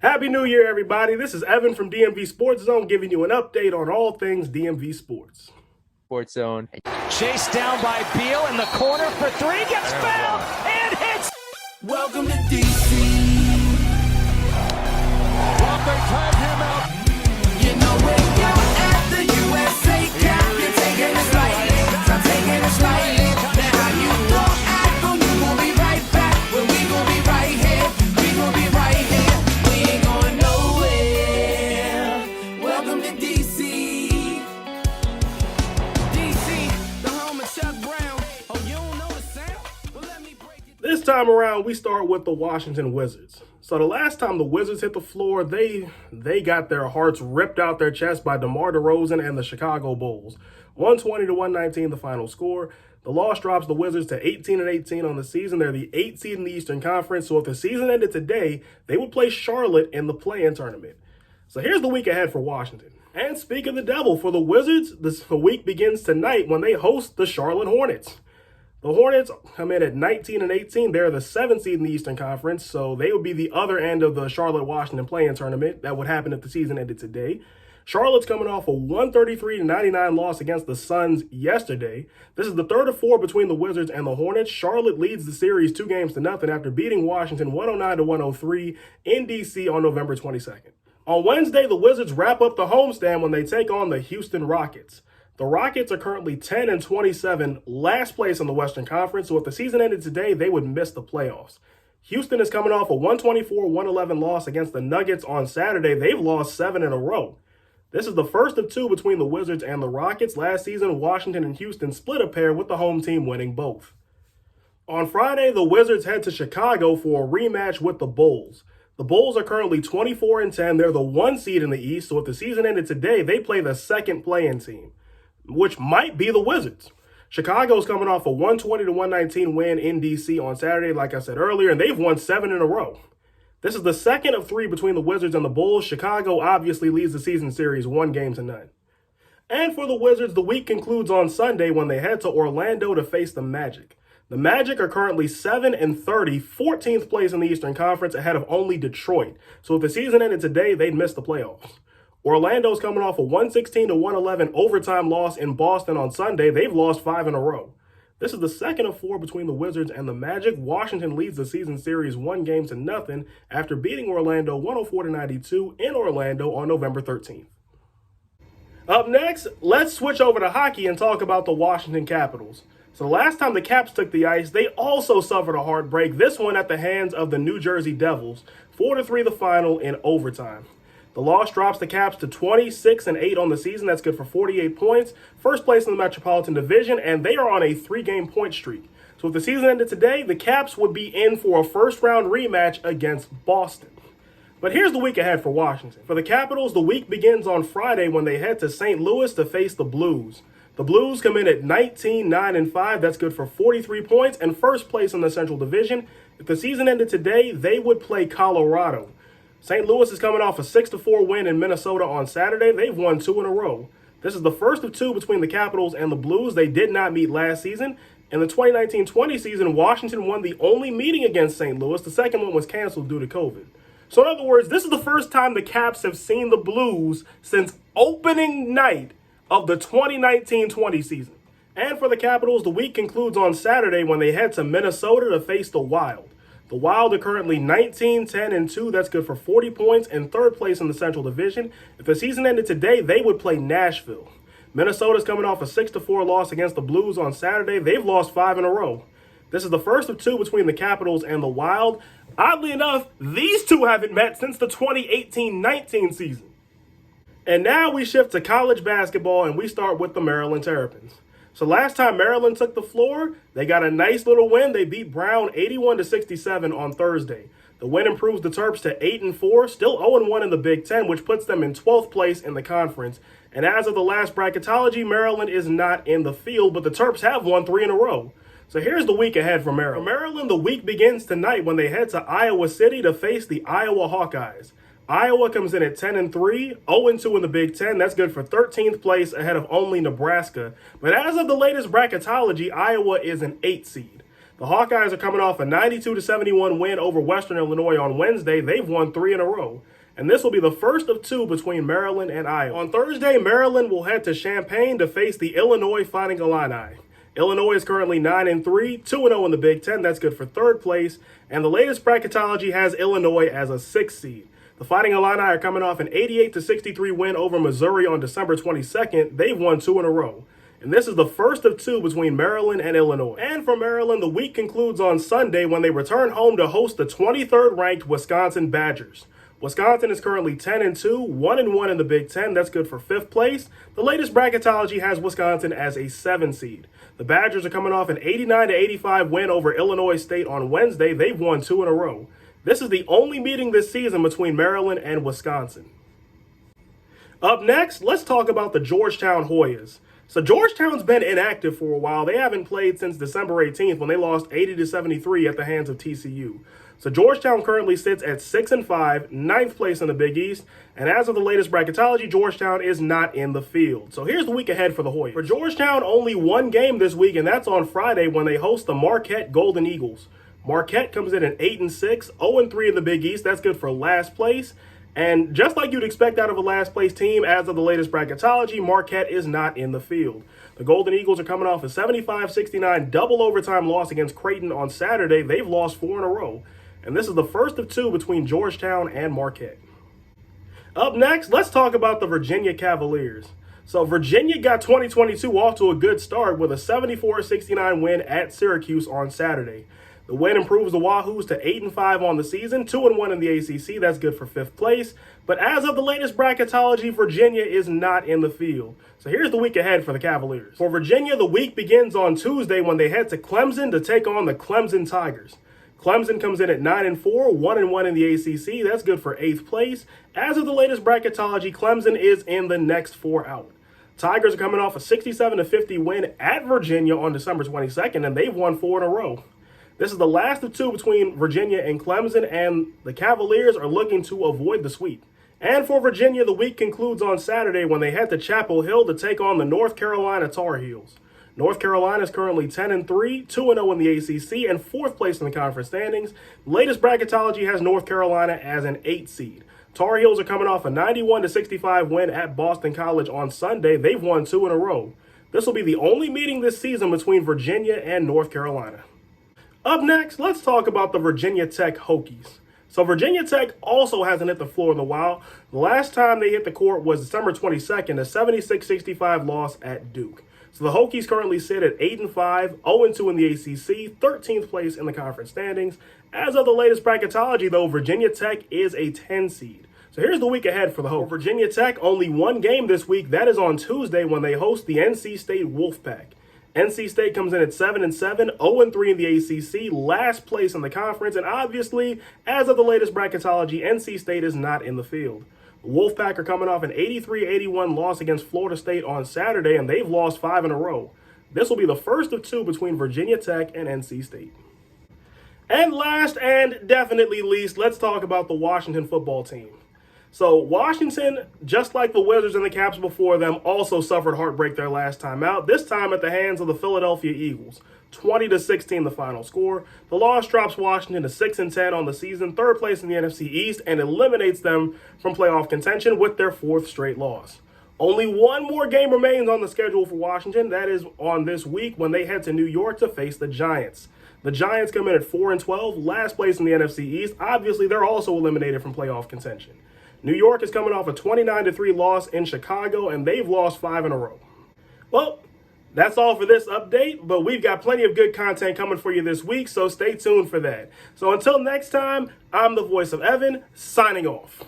Happy New Year, everybody. This is Evan from DMV Sports Zone giving you an update on all things DMV sports. Sports Zone. Chased down by Beal in the corner for three, gets fouled and hits. Welcome to DC. Well, they tag him out. You know where you're at the USA Cup. You're taking it slightly. I'm taking it slightly. Now how you gon' act when you gon' be right back? When we gon' be right here. We gon' be right here. We ain't going nowhere. Welcome to DC. DC, the home of Chuck Brown. Oh, you don't know the sound? Well, let me break it. This time around, we start with the Washington Wizards. So the last time the Wizards hit the floor, they got their hearts ripped out their chest by DeMar DeRozan and the Chicago Bulls. 120-119 the final score. The loss drops the Wizards to 18-18 on the season. They're the 8th seed in the Eastern Conference, so if the season ended today, they would play Charlotte in the play-in tournament. So here's the week ahead for Washington. And speak of the devil, for the Wizards, the week begins tonight when they host the Charlotte Hornets. The Hornets come in at 19-18. They're the 7th seed in the Eastern Conference, so they would be the other end of the Charlotte-Washington play-in tournament. That would happen if the season ended today. Charlotte's coming off a 133-99 loss against the Suns yesterday. This is the third of four between the Wizards and the Hornets. Charlotte leads the series 2-0 after beating Washington 109-103 in D.C. on November 22nd. On Wednesday, the Wizards wrap up the homestand when they take on the Houston Rockets. The Rockets are currently 10-27, last place in the Western Conference, so if the season ended today, they would miss the playoffs. Houston is coming off a 124-111 loss against the Nuggets on Saturday. They've lost 7 in a row. This is the first of two between the Wizards and the Rockets. Last season, Washington and Houston split a pair with the home team winning both. On Friday, the Wizards head to Chicago for a rematch with the Bulls. The Bulls are currently 24-10. They're the 1 seed in the East, so if the season ended today, they play the second play-in team, which might be the Wizards. Chicago's coming off a 120-119 win in D.C. on Saturday, like I said earlier, and they've won 7 in a row. This is the second of 3 between the Wizards and the Bulls. Chicago obviously leads the season series 1-0. And for the Wizards, the week concludes on Sunday when they head to Orlando to face the Magic. The Magic are currently 7-30, 14th place in the Eastern Conference, ahead of only Detroit. So if the season ended today, they'd miss the playoffs. Orlando's coming off a 116-111 overtime loss in Boston on Sunday. They've lost 5 in a row. This is the second of 4 between the Wizards and the Magic. Washington leads the season series 1-0 after beating Orlando 104-92 in Orlando on November 13th. Up next, let's switch over to hockey and talk about the Washington Capitals. So the last time the Caps took the ice, they also suffered a heartbreak, this one at the hands of the New Jersey Devils, 4-3 the final in overtime. The loss drops the Caps to 26-8 on the season. That's good for 48 points. First place in the Metropolitan Division, and they are on a 3-game point streak. So if the season ended today, the Caps would be in for a first-round rematch against Boston. But here's the week ahead for Washington. For the Capitals, the week begins on Friday when they head to St. Louis to face the Blues. The Blues come in at 19-9-5. That's good for 43 points and first place in the Central Division. If the season ended today, they would play Colorado. St. Louis is coming off a 6-4 win in Minnesota on Saturday. They've won 2 in a row. This is the first of 2 between the Capitals and the Blues. They did not meet last season. In the 2019-20 season, Washington won the only meeting against St. Louis. The second one was canceled due to COVID. So in other words, this is the first time the Caps have seen the Blues since opening night of the 2019-20 season. And for the Capitals, the week concludes on Saturday when they head to Minnesota to face the Wild. The Wild are currently 19-10-2. That's good for 40 points and third place in the Central Division. If the season ended today, they would play Nashville. Minnesota's coming off a 6-4 loss against the Blues on Saturday. They've lost 5 in a row. This is the first of 2 between the Capitals and the Wild. Oddly enough, these two haven't met since the 2018-19 season. And now we shift to college basketball, and we start with the Maryland Terrapins. So last time Maryland took the floor, they got a nice little win. They beat Brown 81-67 on Thursday. The win improves the Terps to 8-4, still 0-1 in the Big Ten, which puts them in 12th place in the conference. And as of the last bracketology, Maryland is not in the field, but the Terps have won 3 in a row. So here's the week ahead for Maryland. For Maryland, the week begins tonight when they head to Iowa City to face the Iowa Hawkeyes. Iowa comes in at 10-3, 0-2 in the Big Ten. That's good for 13th place ahead of only Nebraska. But as of the latest bracketology, Iowa is an 8 seed. The Hawkeyes are coming off a 92-71 win over Western Illinois on Wednesday. They've won 3 in a row. And this will be the first of 2 between Maryland and Iowa. On Thursday, Maryland will head to Champaign to face the Illinois Fighting Illini. Illinois is currently 9-3, 2-0 in the Big Ten. That's good for 3rd place. And the latest bracketology has Illinois as a 6th seed. The Fighting Illini are coming off an 88-63 win over Missouri on December 22nd. They've won 2 in a row. And this is the first of 2 between Maryland and Illinois. And for Maryland, the week concludes on Sunday when they return home to host the 23rd ranked Wisconsin Badgers. Wisconsin is currently 10-2, 1-1 in the Big Ten. That's good for 5th place. The latest bracketology has Wisconsin as a 7 seed. The Badgers are coming off an 89-85 win over Illinois State on Wednesday. They've won 2 in a row. This is the only meeting this season between Maryland and Wisconsin. Up next, let's talk about the Georgetown Hoyas. So Georgetown's been inactive for a while. They haven't played since December 18th when they lost 80-73 at the hands of TCU. So Georgetown currently sits at 6-5, 9th place in the Big East, and as of the latest bracketology, Georgetown is not in the field. So here's the week ahead for the Hoyas. For Georgetown, only one game this week, and that's on Friday when they host the Marquette Golden Eagles. Marquette comes in at 8-6, 0-3 in the Big East. That's good for last place. And just like you'd expect out of a last place team, as of the latest bracketology, Marquette is not in the field. The Golden Eagles are coming off a 75-69 double overtime loss against Creighton on Saturday. They've lost 4 in a row. And this is the first of 2 between Georgetown and Marquette. Up next, let's talk about the Virginia Cavaliers. So Virginia got 2022 off to a good start with a 74-69 win at Syracuse on Saturday. The win improves the Wahoos to 8-5 on the season, 2-1 in the ACC. That's good for 5th place. But as of the latest bracketology, Virginia is not in the field. So here's the week ahead for the Cavaliers. For Virginia, the week begins on Tuesday when they head to Clemson to take on the Clemson Tigers. Clemson comes in at 9-4, 1-1 in the ACC. That's good for 8th place. As of the latest bracketology, Clemson is in the next 4 out. Tigers are coming off a 67-50 win at Virginia on December 22nd, and they've won 4 in a row. This is the last of 2 between Virginia and Clemson, and the Cavaliers are looking to avoid the sweep. And for Virginia, the week concludes on Saturday when they head to Chapel Hill to take on the North Carolina Tar Heels. North Carolina is currently 10-3, 2-0 in the ACC, and 4th place in the conference standings. The latest bracketology has North Carolina as an 8 seed. Tar Heels are coming off a 91-65 win at Boston College on Sunday. They've won 2 in a row. This will be the only meeting this season between Virginia and North Carolina. Up next, let's talk about the Virginia Tech Hokies. So Virginia Tech also hasn't hit the floor in a while. The last time they hit the court was December 22nd, a 76-65 loss at Duke. So the Hokies currently sit at 8-5, 0-2 in the ACC, 13th place in the conference standings. As of the latest bracketology, though, Virginia Tech is a 10 seed. So here's the week ahead for the Hokies. For Virginia Tech, only one game this week. That is on Tuesday when they host the NC State Wolfpack. NC State comes in at 7-7, 0-3 in the ACC, last place in the conference, and obviously, as of the latest bracketology, NC State is not in the field. The Wolfpack are coming off an 83-81 loss against Florida State on Saturday, and they've lost 5 in a row. This will be the first of 2 between Virginia Tech and NC State. And last and definitely least, let's talk about the Washington football team. So Washington, just like the Wizards and the Caps before them, also suffered heartbreak their last time out, this time at the hands of the Philadelphia Eagles. 20-16 the final score. The loss drops Washington to 6-10 on the season, 3rd place in the NFC East, and eliminates them from playoff contention with their 4th straight loss. Only one more game remains on the schedule for Washington. That is on this week when they head to New York to face the Giants. The Giants come in at 4-12, last place in the NFC East. Obviously, they're also eliminated from playoff contention. New York is coming off a 29-3 loss in Chicago, and they've lost 5 in a row. Well, that's all for this update, but we've got plenty of good content coming for you this week, so stay tuned for that. So until next time, I'm the voice of Evan, signing off.